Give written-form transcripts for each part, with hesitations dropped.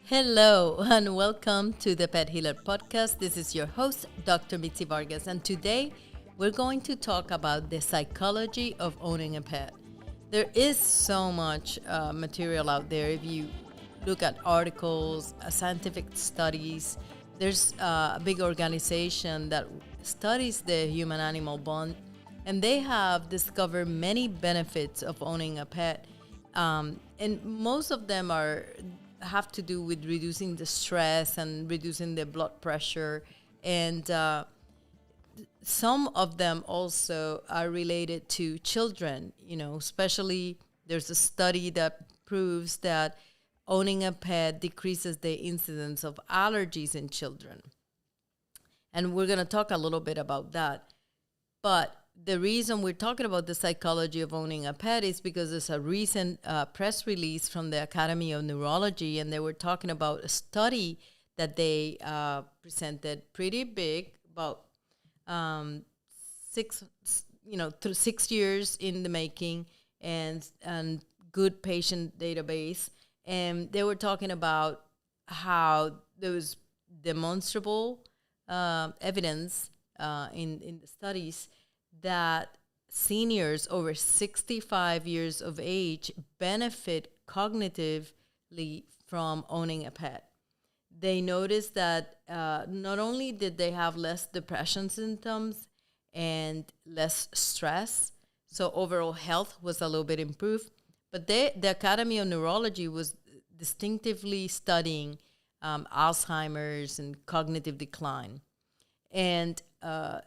Hello and welcome to the Pet Healer Podcast. This is your host, Dr. Mitzi Vargas, and today we're going to talk about the psychology of owning a pet. There is so much material out there. If you look at articles, scientific studies, there's a big organization that studies the human animal bond, and they have discovered many benefits of owning a pet. And most of them have to do with reducing the stress and reducing the blood pressure, and some of them also are related to children. Especially there's a study that proves that owning a pet decreases the incidence of allergies in children, and we're going to talk a little bit about that. But the reason we're talking about the psychology of owning a pet is because there's a recent press release from the Academy of Neurology, and they were talking about a study that they presented pretty big, about through 6 years in the making, and good patient database. And they were talking about how there was demonstrable evidence in the studies that seniors over 65 years of age benefit cognitively from owning a pet. They noticed that not only did they have less depression symptoms and less stress, so overall health was a little bit improved, but the Academy of Neurology was distinctively studying Alzheimer's and cognitive decline. And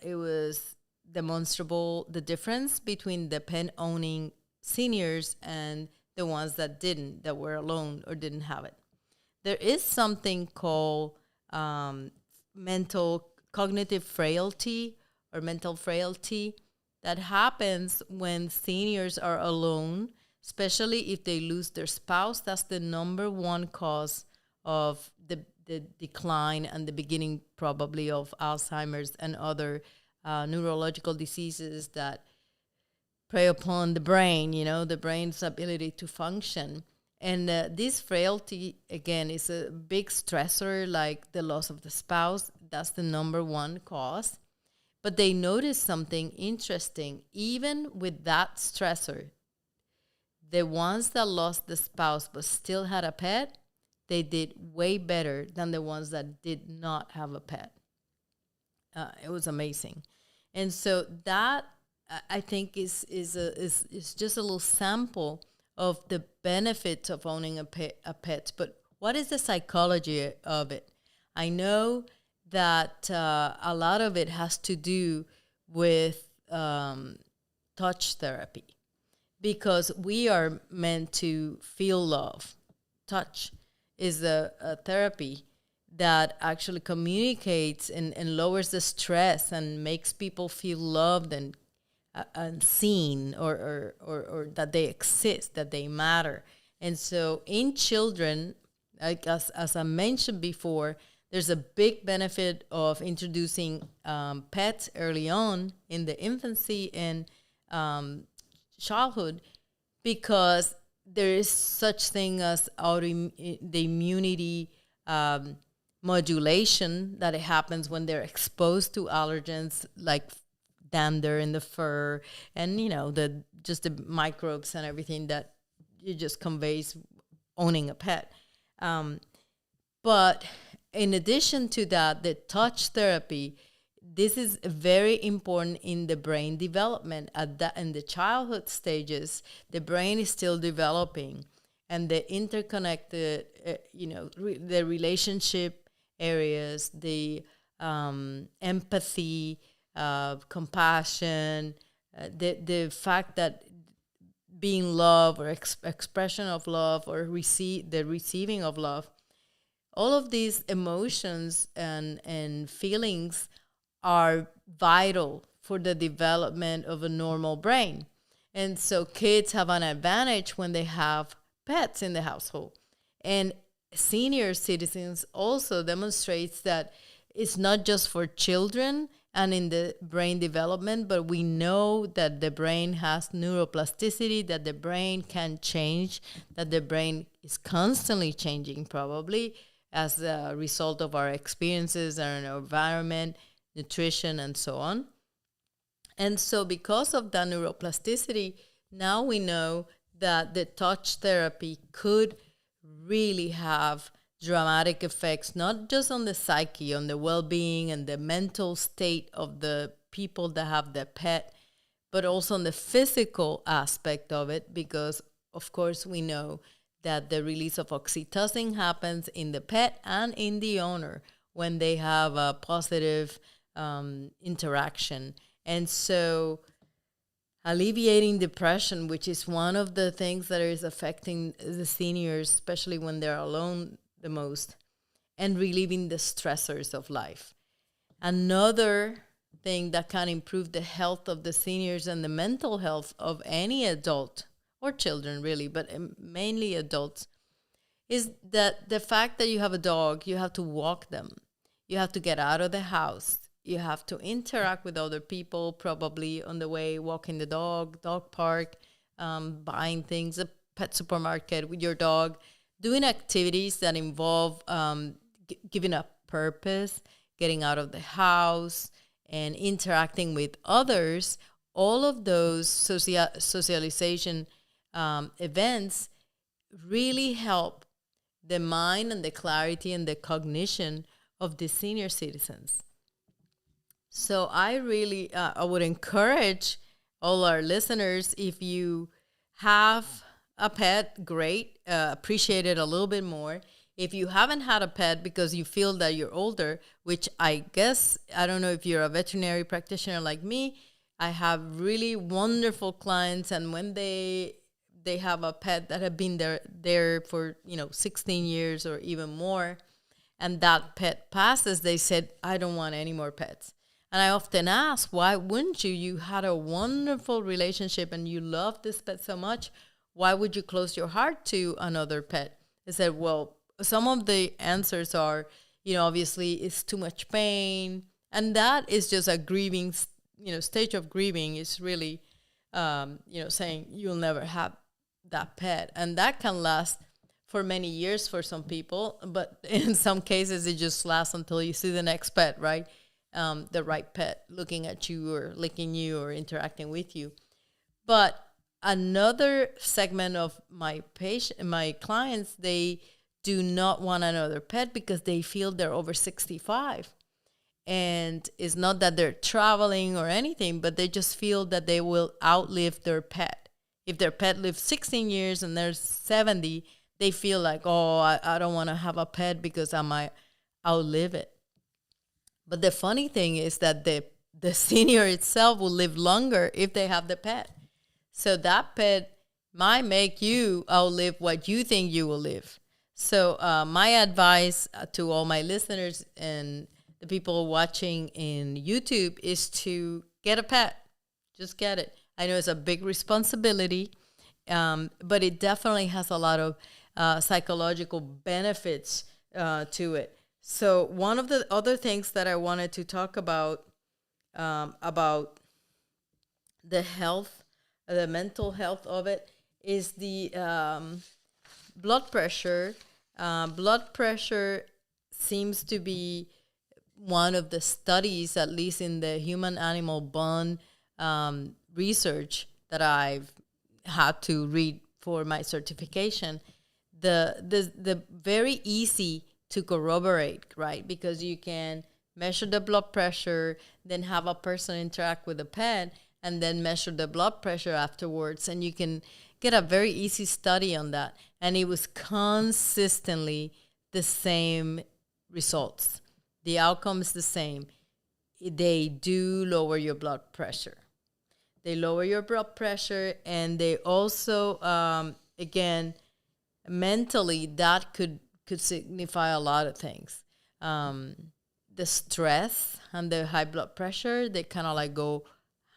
it was demonstrable the difference between the pet-owning seniors and the ones that didn't, that were alone or didn't have it. There is something called mental cognitive frailty or mental frailty that happens when seniors are alone, especially if they lose their spouse. That's the number one cause of the decline and the beginning probably of Alzheimer's and other neurological diseases that prey upon the brain, the brain's ability to function. And this frailty, again, is a big stressor, like the loss of the spouse. That's the number one cause. But they noticed something interesting. Even with that stressor, the ones that lost the spouse but still had a pet, they did way better than the ones that did not have a pet. It was amazing. And so that, I think, is just a little sample of the benefits of owning a pet. But what is the psychology of it? I know that a lot of it has to do with touch therapy, because we are meant to feel love. Touch is a therapy that actually communicates and lowers the stress and makes people feel loved and seen, or that they exist, that they matter. And so in children, like as I mentioned before, there's a big benefit of introducing pets early on in the infancy and childhood, because there is such thing as the immunity modulation that it happens when they're exposed to allergens like dander in the fur, and the microbes and everything that it just conveys owning a pet. But in addition to that, the touch therapy, this is very important in the brain development. In the childhood stages, the brain is still developing, and the interconnected, the relationship areas, the empathy, compassion, the fact that being loved or expression of love or the receiving of love, all of these emotions and feelings are vital for the development of a normal brain. And so kids have an advantage when they have pets in the household. And senior citizens also demonstrates that it's not just for children and in the brain development, but we know that the brain has neuroplasticity, that the brain can change, that the brain is constantly changing probably, as a result of our experiences and our environment, nutrition, and so on. And so because of that neuroplasticity, now we know that the touch therapy could really have dramatic effects, not just on the psyche, on the well-being and the mental state of the people that have the pet, but also on the physical aspect of it, because of course we know that the release of oxytocin happens in the pet and in the owner when they have a positive interaction. And so alleviating depression, which is one of the things that is affecting the seniors, especially when they're alone the most, and relieving the stressors of life. Another thing that can improve the health of the seniors and the mental health of any adult or children, really, but mainly adults, is that the fact that you have a dog, you have to walk them. You have to get out of the house. You have to interact with other people, probably on the way, walking the dog park, buying things, a pet supermarket with your dog, doing activities that involve giving a purpose, getting out of the house, and interacting with others. All of those socialization events really help the mind and the clarity and the cognition of the senior citizens. So I really I would encourage all our listeners, if you have a pet, great, appreciate it a little bit more. If you haven't had a pet because you feel that you're older, which I guess, I don't know if you're a veterinary practitioner like me, I have really wonderful clients, and when they have a pet that have been there for 16 years or even more, and that pet passes, they said, I don't want any more pets. And I often ask, why wouldn't you? You had a wonderful relationship and you love this pet so much. Why would you close your heart to another pet? I said, well, some of the answers are, obviously it's too much pain. And that is just a grieving, stage of grieving is really, saying you'll never have that pet. And that can last for many years for some people. But in some cases, it just lasts until you see the next pet, right? The right pet looking at you or licking you or interacting with you. But another segment of my clients, they do not want another pet because they feel they're over 65. And it's not that they're traveling or anything, but they just feel that they will outlive their pet. If their pet lives 16 years and they're 70, they feel like, oh, I don't want to have a pet because I might outlive it. But the funny thing is that the senior itself will live longer if they have the pet. So that pet might make you outlive what you think you will live. So my advice to all my listeners and the people watching in YouTube is to get a pet. Just get it. I know it's a big responsibility, but it definitely has a lot of psychological benefits to it. So one of the other things that I wanted to talk about the health, the mental health of it, is the blood pressure. Blood pressure seems to be one of the studies, at least in the human-animal bond research that I've had to read for my certification. The very easy to corroborate, right? Because you can measure the blood pressure, then have a person interact with a pet, and then measure the blood pressure afterwards. And you can get a very easy study on that. And it was consistently the same results. The outcome is the same. They do lower your blood pressure. They lower your blood pressure, and they also, again, mentally, that could signify a lot of things. The stress and the high blood pressure, they kind of like go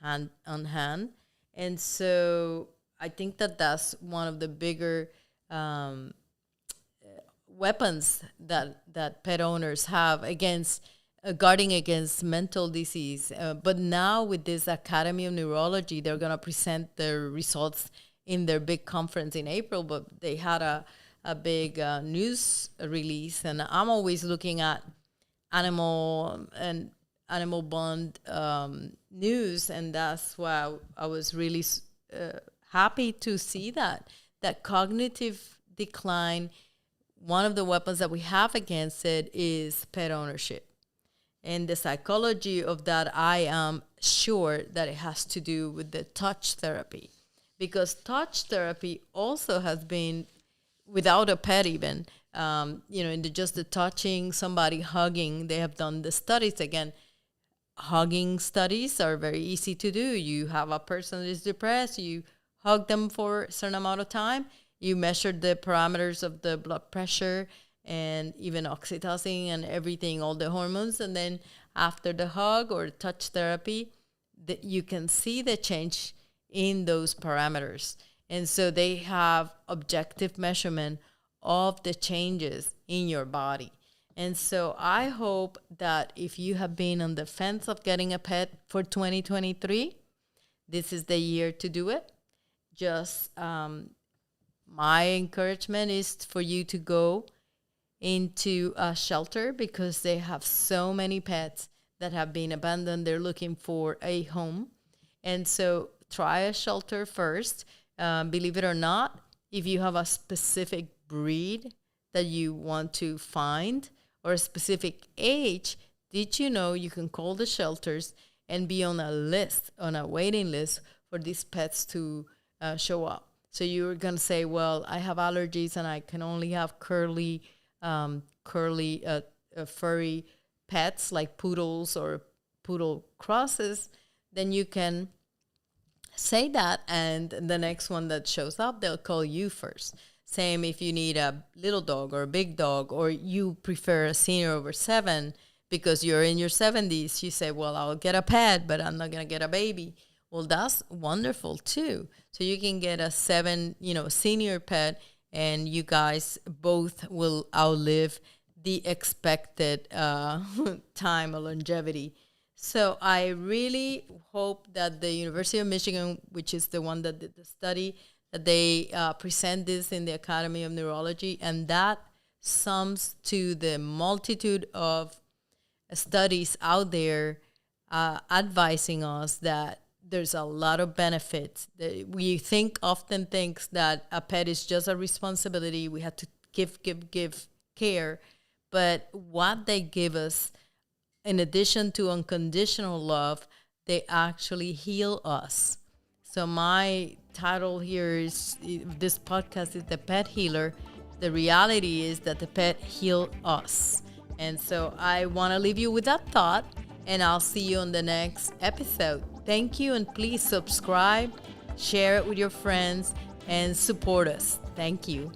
hand on hand. And so I think that that's one of the bigger weapons that pet owners have against guarding against mental disease. But now with this Academy of Neurology, they're going to present their results in their big conference in April, but they had a a big news release, and I'm always looking at animal bond news, and that's why I was really happy to see that cognitive decline. One of the weapons that we have against it is pet ownership. And the psychology of that, I am sure that it has to do with the touch therapy. Because touch therapy also has been, without a pet even, in just the touching, somebody hugging, they have done the studies. Again, hugging studies are very easy to do. You have a person that is depressed, you hug them for a certain amount of time, you measure the parameters of the blood pressure, and even oxytocin and everything, all the hormones. And then after the hug or touch therapy, you can see the change in those parameters. And so they have objective measurement of the changes in your body. And so I hope that if you have been on the fence of getting a pet for 2023, this is the year to do it. Just my encouragement is for you to go into a shelter, because they have so many pets that have been abandoned. They're looking for a home. And so try a shelter first. Believe it or not, if you have a specific breed that you want to find or a specific age, did you know you can call the shelters and be on a waiting list for these pets to show up? So you're going to say, well, I have allergies and I can only have curly, furry pets like poodles or poodle crosses. Then you can say that, and the next one that shows up, they'll call you first. Same if you need a little dog or a big dog, or you prefer a senior over 7 because you're in your 70s. You say, well, I'll get a pet, but I'm not going to get a baby. Well, that's wonderful too. So you can get a senior pet, and you guys both will outlive the expected time of longevity. So I really hope that the University of Michigan, which is the one that did the study, that they present this in the Academy of Neurology, and that sums to the multitude of studies out there advising us that there's a lot of benefits. We often think that a pet is just a responsibility. We have to give care. But what they give us, in addition to unconditional love, they actually heal us. So my title here is, this podcast is The Pet Healer. The reality is that the pet heal us. And so I want to leave you with that thought, and I'll see you on the next episode. Thank you, and please subscribe, share it with your friends, and support us. Thank you.